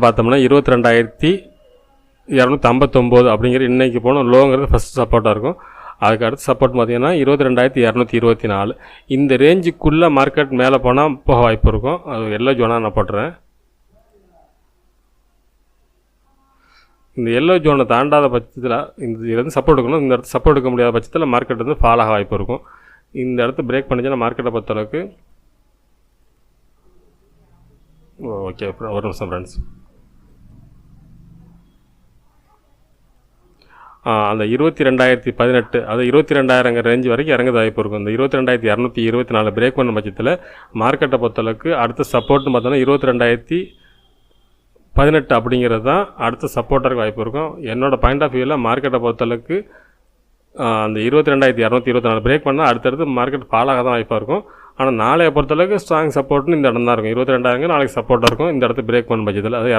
பார்த்தோம்னா 22,259 அப்படிங்கிற இன்றைக்கி போனோம் லோங்கிறது ஃபஸ்ட்டு சப்போர்ட்டாக இருக்கும். அதுக்கு அடுத்து சப்போர்ட் பார்த்திங்கன்னா 22,224. இந்த ரேஞ்சுக்குள்ளே மார்க்கெட் மேலே போனால் போக வாய்ப்பு இருக்கும். அது எல்லோ ஜோனாக நான் போட்டுறேன். இந்த எல்லோ ஜோனை தாண்டாத பட்சத்தில் இது வந்து சப்போர்ட் எடுக்கணும். இந்த இடத்துல சப்போர்ட் எடுக்க முடியாத பட்சத்தில் மார்க்கெட் வந்து ஃபால் ஆக வாய்ப்பு இருக்கும். இந்த இடத்த பிரேக் பண்ணிச்சுன்னா மார்க்கெட்டை பொறுத்தளவுக்கு ஓகே. ஒரு நிமிஷம் ஃப்ரெண்ட்ஸ். அந்த 22,018 அது 22,000 ரேஞ்ச் வரைக்கும் இறங்குது வாய்ப்பு இருக்கும். இந்த 22,224 பிரேக் பண்ண பட்சத்தில் மார்க்கெட்டை பொறுத்தளவுக்கு அடுத்த சப்போர்ட்னு பார்த்தோன்னா 22,018 அப்படிங்கிறது தான் அடுத்த சப்போர்ட்டருக்கு வாய்ப்பு இருக்கும். என்னோடய பாயிண்ட் ஆஃப் வியூவில் மார்க்கெட்டை பொறுத்தளவுக்கு அந்த 22,224 பிரேக் பண்ணால் அடுத்தடுத்து மார்க்கெட் ஃபால் ஆக தான் வாய்ப்பாக இருக்கும். ஆனால் நாளைய பொறுத்தளவுக்கு ஸ்ட்ராங் சப்போர்ட்னு இந்த இடம் தான் இருக்கும். 22,000 நாளைக்கு சப்போர்ட்டாக இருக்கும் இந்த இடத்த பிரேக் பண்ண பட்சத்தில். அது